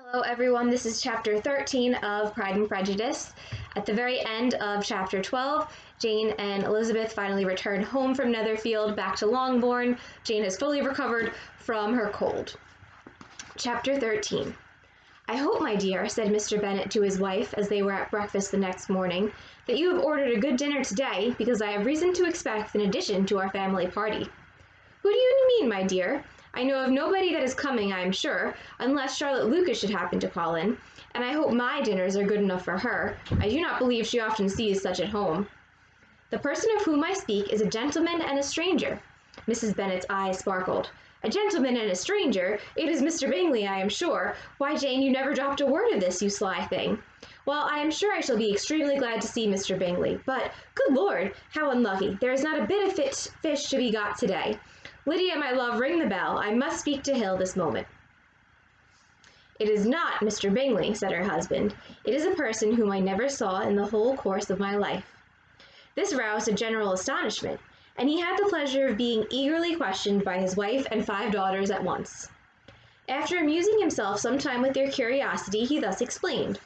Hello everyone, this is chapter 13 of Pride and Prejudice. At the very end of chapter 12, Jane and Elizabeth finally return home from Netherfield back to Longbourn. Jane has fully recovered from her cold. Chapter 13. I hope, my dear, said Mr. Bennet to his wife as they were at breakfast the next morning, that you have ordered a good dinner today, because I have reason to expect an addition to our family party. Who do you mean, my dear? I know of nobody that is coming, I am sure, unless Charlotte Lucas should happen to call in, and I hope my dinners are good enough for her. I do not believe she often sees such at home. The person of whom I speak is a gentleman and a stranger. Mrs. Bennet's eyes sparkled. A gentleman and a stranger? It is Mr. Bingley, I am sure. Why, Jane, you never dropped a word of this, you sly thing. Well, I am sure I shall be extremely glad to see Mr. Bingley, but, good Lord, how unlucky. There is not a bit of fish to be got today. Lydia, my love, ring the bell. I must speak to Hill this moment. It is not Mr. Bingley, said her husband. It is a person whom I never saw in the whole course of my life. This roused a general astonishment, and he had the pleasure of being eagerly questioned by his wife and 5 daughters at once. After amusing himself some time with their curiosity, he thus explained.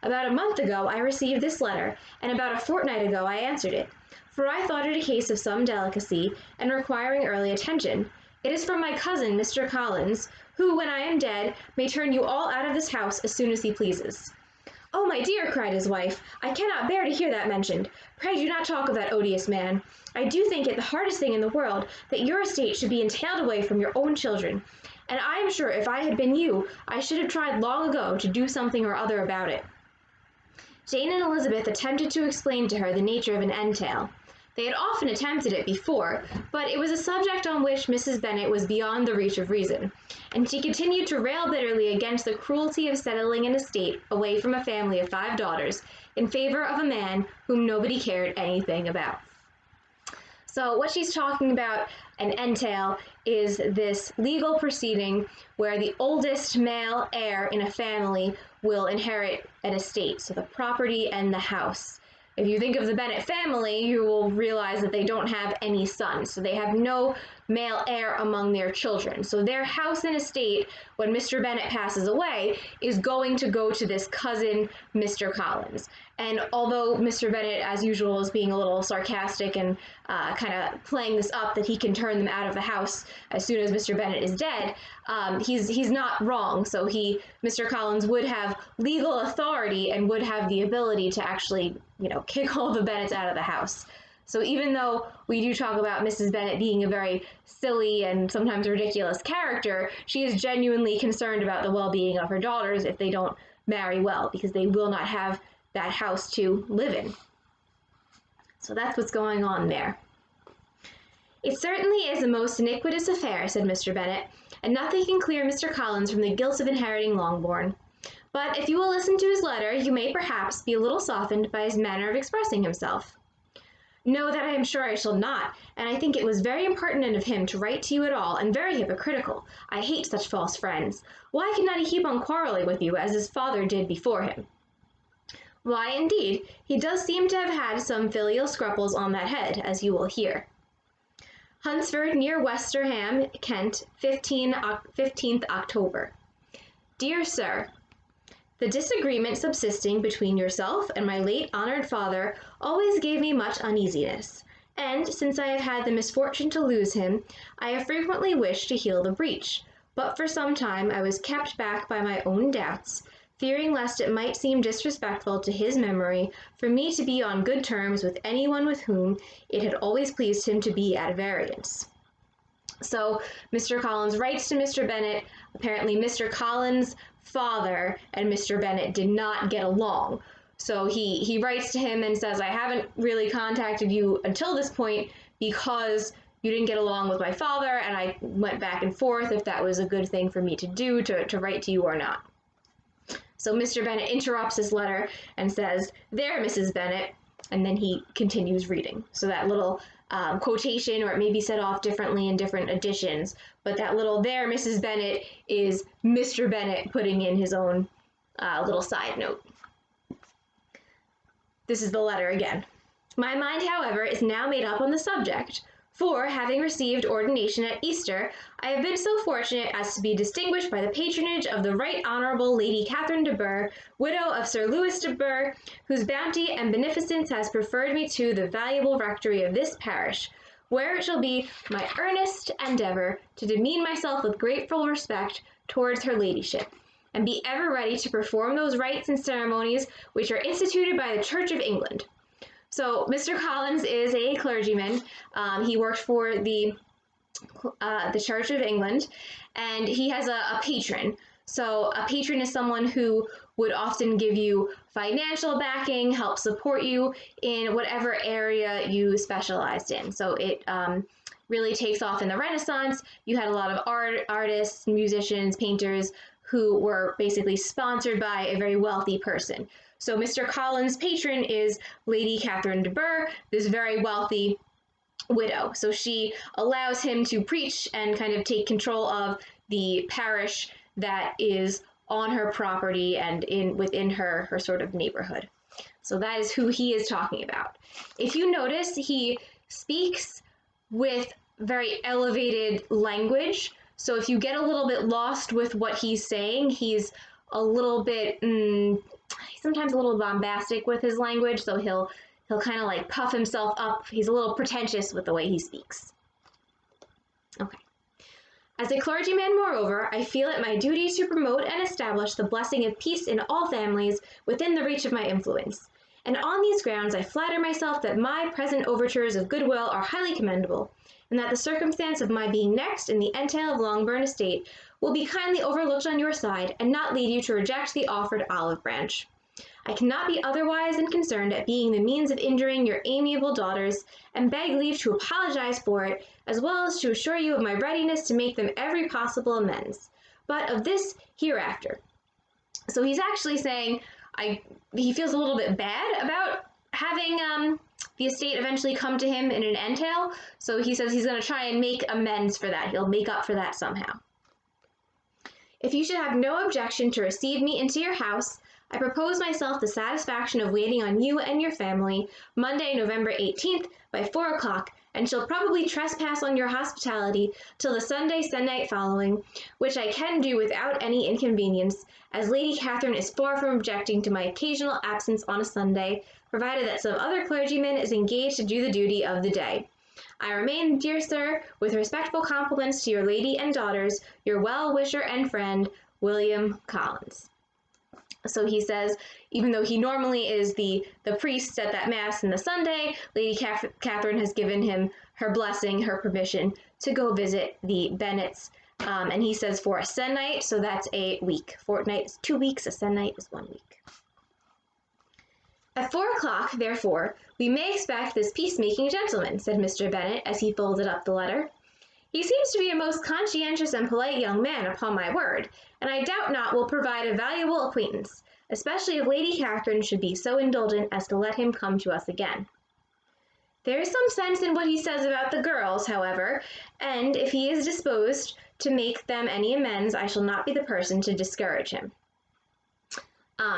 About a month ago I received this letter, and about a fortnight ago I answered it, for I thought it a case of some delicacy, and requiring early attention. It is from my cousin, Mr. Collins, who, when I am dead, may turn you all out of this house as soon as he pleases. Oh, my dear, cried his wife, I cannot bear to hear that mentioned. Pray do not talk of that odious man. I do think it the hardest thing in the world that your estate should be entailed away from your own children, and I am sure if I had been you, I should have tried long ago to do something or other about it. Jane and Elizabeth attempted to explain to her the nature of an entail. They had often attempted it before, but it was a subject on which Mrs. Bennet was beyond the reach of reason, and she continued to rail bitterly against the cruelty of settling an estate away from a family of 5 daughters in favor of a man whom nobody cared anything about. So what she's talking about, an entail, is this legal proceeding where the oldest male heir in a family will inherit an estate, so the property and the house. If you think of the Bennet family, you will realize that they don't have any sons, so they have no male heir among their children. So their house and estate, when Mr. Bennet passes away, is going to go to this cousin, Mr. Collins. And although Mr. Bennet, as usual, is being a little sarcastic and kind of playing this up that he can turn them out of the house as soon as Mr. Bennet is dead, he's not wrong. So Mr. Collins would have legal authority and would have the ability to actually, kick all the Bennets out of the house. So even though we do talk about Mrs. Bennet being a very silly and sometimes ridiculous character, she is genuinely concerned about the well-being of her daughters if they don't marry well, because they will not have that house to live in. So that's what's going on there. It certainly is a most iniquitous affair, said Mr. Bennet, and nothing can clear Mr. Collins from the guilt of inheriting Longbourn. But if you will listen to his letter, you may perhaps be a little softened by his manner of expressing himself. No, that I am sure I shall not, and I think it was very impertinent of him to write to you at all, and very hypocritical. I hate such false friends. Why cannot he keep on quarrelling with you, as his father did before him? Why, indeed, he does seem to have had some filial scruples on that head, as you will hear. Hunsford, near Westerham, Kent, 15th October. Dear Sir, the disagreement subsisting between yourself and my late honored father always gave me much uneasiness, and since I have had the misfortune to lose him, I have frequently wished to heal the breach, but for some time I was kept back by my own doubts, fearing lest it might seem disrespectful to his memory for me to be on good terms with anyone with whom it had always pleased him to be at variance. So Mr. Collins writes to Mr. Bennet. Apparently Mr. Collins' father and Mr. Bennet did not get along. So he writes to him and says, I haven't really contacted you until this point because you didn't get along with my father, and I went back and forth if that was a good thing for me to do, to write to you or not. So Mr. Bennet interrupts his letter and says, there, Mrs. Bennet, and then he continues reading. So that little quotation, or it may be said off differently in different editions, but that little there, Mrs. Bennet, is Mr. Bennet putting in his own little side note. This is the letter again. My mind, however, is now made up on the subject, For, having received ordination at Easter, I have been so fortunate as to be distinguished by the patronage of the Right Honourable Lady Catherine de Bourgh, widow of Sir Louis de Bourgh, whose bounty and beneficence has preferred me to the valuable rectory of this parish, where it shall be my earnest endeavour to demean myself with grateful respect towards her ladyship, and be ever ready to perform those rites and ceremonies which are instituted by the Church of England. So Mr. Collins is a clergyman. He worked for the Church of England, and he has a patron. So a patron is someone who would often give you financial backing, help support you in whatever area you specialized in. So it really takes off in the Renaissance. You had a lot of artists, musicians, painters who were basically sponsored by a very wealthy person. So Mr. Collins' patron is Lady Catherine de Bourgh, this very wealthy widow. So she allows him to preach and kind of take control of the parish that is on her property and within her sort of neighborhood. So that is who he is talking about. If you notice, he speaks with very elevated language. So if you get a little bit lost with what he's saying, he's a little bit, sometimes a little bombastic with his language, so he'll kind of like puff himself up. He's a little pretentious with the way he speaks. Okay. As a clergyman, moreover, I feel it my duty to promote and establish the blessing of peace in all families within the reach of my influence. And on these grounds I flatter myself that my present overtures of goodwill are highly commendable, and that the circumstance of my being next in the entail of Longbourn estate will be kindly overlooked on your side, and not lead you to reject the offered olive branch. I cannot be otherwise than concerned at being the means of injuring your amiable daughters, and beg leave to apologize for it, as well as to assure you of my readiness to make them every possible amends. But of this hereafter. So he's actually saying he feels a little bit bad about having the estate eventually come to him in an entail, so he says he's going to try and make amends for that. He'll make up for that somehow. If you should have no objection to receive me into your house, I propose myself the satisfaction of waiting on you and your family Monday, November 18th by 4 o'clock, and shall probably trespass on your hospitality till the Sunday se'nnight following, which I can do without any inconvenience, as Lady Catherine is far from objecting to my occasional absence on a Sunday, provided that some other clergyman is engaged to do the duty of the day. I remain, dear sir, with respectful compliments to your lady and daughters, your well-wisher and friend, William Collins. So he says, even though he normally is the priest at that mass on the Sunday, Lady Catherine has given him her blessing, her permission to go visit the Bennets. And he says for a se'nnight, so that's a week. Fortnight is 2 weeks, a se'nnight is 1 week. At 4 o'clock, therefore, we may expect this peacemaking gentleman, said Mr. Bennet as he folded up the letter. He seems to be a most conscientious and polite young man, upon my word, and I doubt not will provide a valuable acquaintance, especially if Lady Catherine should be so indulgent as to let him come to us again. There is some sense in what he says about the girls, however, and if he is disposed to make them any amends, I shall not be the person to discourage him.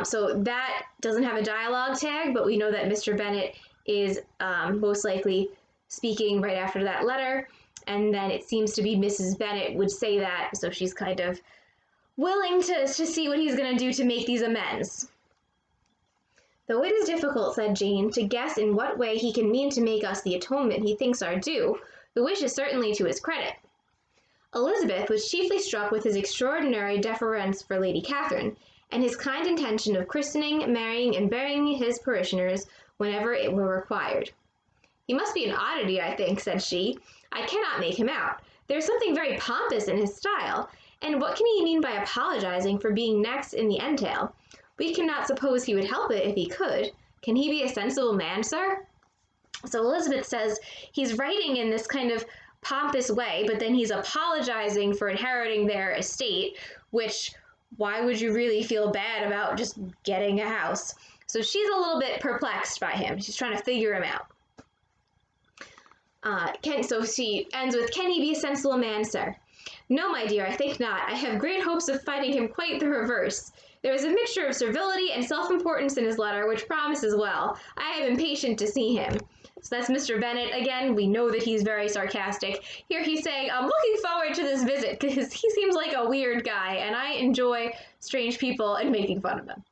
So that doesn't have a dialogue tag, but we know that Mr. Bennet is most likely speaking right after that letter, and then it seems to be Mrs. Bennet would say that, so she's kind of willing to see what he's going to do to make these amends. Though it is difficult, said Jane, to guess in what way he can mean to make us the atonement he thinks our due, the wish is certainly to his credit. Elizabeth was chiefly struck with his extraordinary deference for Lady Catherine, and his kind intention of christening, marrying, and burying his parishioners whenever it were required. He must be an oddity, I think, said she. I cannot make him out. There is something very pompous in his style, and what can he mean by apologizing for being next in the entail? We cannot suppose he would help it if he could. Can he be a sensible man, sir? So Elizabeth says he's writing in this kind of pompous way, but then he's apologizing for inheriting their estate, which, why would you really feel bad about just getting a house? So she's a little bit perplexed by him. She's trying to figure him out. So she ends with, can he be a sensible man, sir? No, my dear, I think not. I have great hopes of finding him quite the reverse. There is a mixture of servility and self-importance in his letter, which promises well. I am impatient to see him. So that's Mr. Bennet again. We know that he's very sarcastic. Here he's saying, I'm looking forward to this visit because he seems like a weird guy and I enjoy strange people and making fun of them.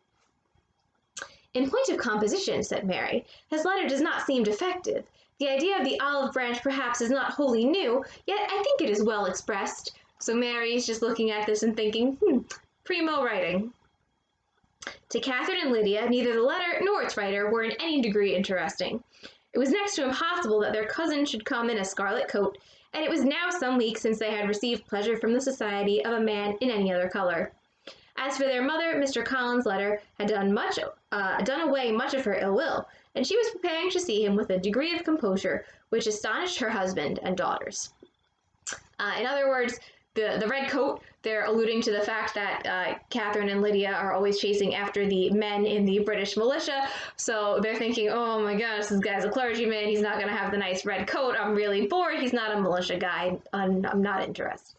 In point of composition, said Mary, his letter does not seem defective. The idea of the olive branch perhaps is not wholly new, yet I think it is well expressed. So Mary's just looking at this and thinking, primo writing. To Catherine and Lydia, neither the letter nor its writer were in any degree interesting. It was next to impossible that their cousin should come in a scarlet coat, and it was now some weeks since they had received pleasure from the society of a man in any other color. As for their mother, Mr. Collins' letter had done away much of her ill will, and she was preparing to see him with a degree of composure which astonished her husband and daughters. In other words, the red coat, they're alluding to the fact that Catherine and Lydia are always chasing after the men in the British militia, so they're thinking, oh my gosh, this guy's a clergyman, he's not going to have the nice red coat, I'm really bored, he's not a militia guy, I'm not interested.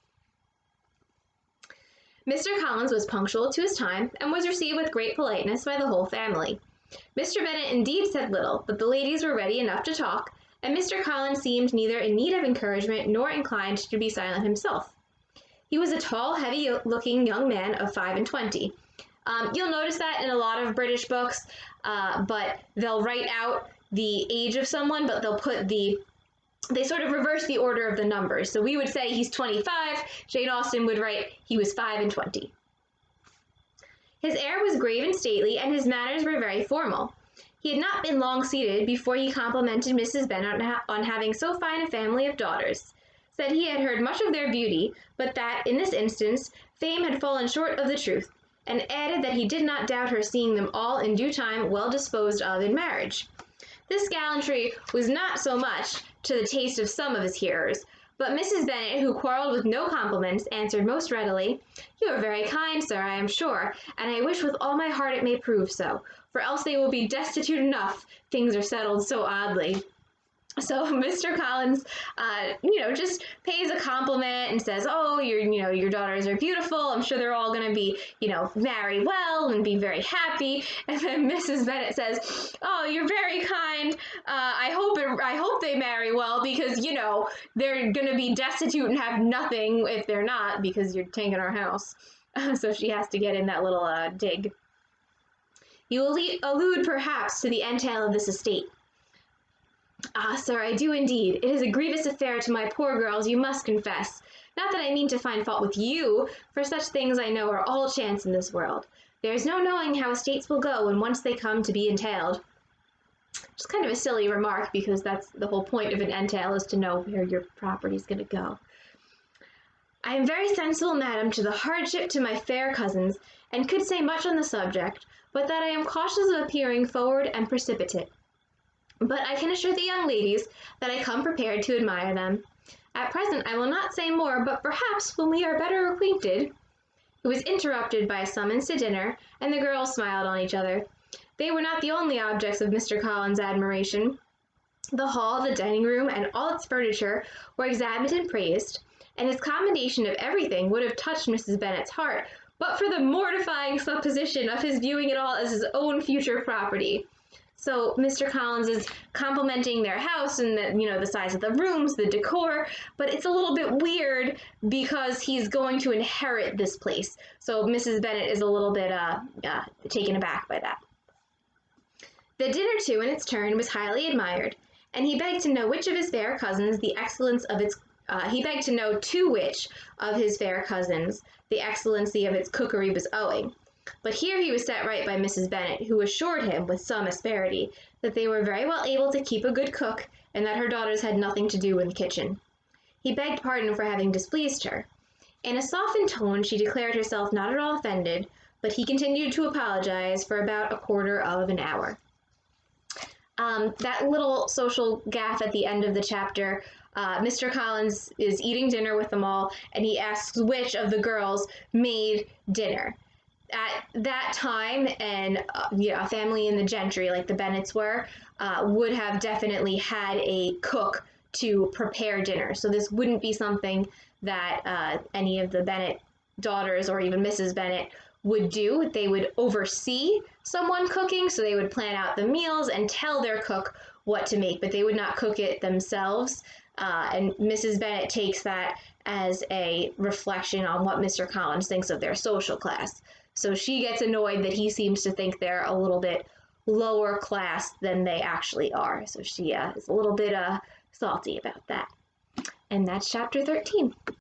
Mr. Collins was punctual to his time, and was received with great politeness by the whole family. Mr. Bennet indeed said little, but the ladies were ready enough to talk, and Mr. Collins seemed neither in need of encouragement nor inclined to be silent himself. He was a tall, heavy-looking young man of 25. You'll notice that in a lot of British books, but they'll write out the age of someone, but they'll put they sort of reverse the order of the numbers. So we would say he's 25, Jane Austen would write he was 25. His air was grave and stately, and his manners were very formal. He had not been long seated before he complimented Mrs. Bennet on having so fine a family of daughters, said he had heard much of their beauty, but that, in this instance, fame had fallen short of the truth, and added that he did not doubt her seeing them all in due time well disposed of in marriage. This gallantry was not so much to the taste of some of his hearers, but Mrs. Bennet, who quarrelled with no compliments, answered most readily, You are very kind, sir, I am sure, and I wish with all my heart it may prove so, for else they will be destitute enough, things are settled so oddly. So Mr. Collins, just pays a compliment and says, oh, your daughters are beautiful. I'm sure they're all going to be, marry well and be very happy. And then Mrs. Bennet says, oh, you're very kind. I hope they marry well because, they're going to be destitute and have nothing if they're not because you're taking our house. So she has to get in that little dig. You will allude perhaps to the entail of this estate. Ah, sir, I do indeed. It is a grievous affair to my poor girls, you must confess. Not that I mean to find fault with you, for such things I know are all chance in this world. There is no knowing how estates will go when once they come to be entailed. Just kind of a silly remark, because that's the whole point of an entail, is to know where your property is going to go. I am very sensible, madam, to the hardship to my fair cousins, and could say much on the subject, but that I am cautious of appearing forward and precipitate. But I can assure the young ladies that I come prepared to admire them. At present I will not say more, but perhaps when we are better acquainted. It was interrupted by a summons to dinner, and the girls smiled on each other. They were not the only objects of Mr. Collins' admiration. The hall, the dining room, and all its furniture were examined and praised, and his commendation of everything would have touched Mrs. Bennet's heart, but for the mortifying supposition of his viewing it all as his own future property. So Mr. Collins is complimenting their house and the size of the rooms, the decor, but it's a little bit weird because he's going to inherit this place. So Mrs. Bennet is a little bit taken aback by that. The dinner, too, in its turn, was highly admired, and he begged to know which of his fair cousins the excellence of its he begged to know to which of his fair cousins the excellency of its cookery was owing. But here he was set right by Mrs. Bennet, who assured him, with some asperity, that they were very well able to keep a good cook, and that her daughters had nothing to do in the kitchen. He begged pardon for having displeased her. In a softened tone she declared herself not at all offended, but he continued to apologize for about a quarter of an hour. That little social gaffe at the end of the chapter, Mr. Collins is eating dinner with them all, and he asks which of the girls made dinner. At that time, and a family in the gentry, like the Bennets were, would have definitely had a cook to prepare dinner. So this wouldn't be something that any of the Bennet daughters or even Mrs. Bennet would do. They would oversee someone cooking, so they would plan out the meals and tell their cook what to make, but they would not cook it themselves. And Mrs. Bennet takes that as a reflection on what Mr. Collins thinks of their social class. So she gets annoyed that he seems to think they're a little bit lower class than they actually are. So she is a little bit salty about that. And that's chapter 13.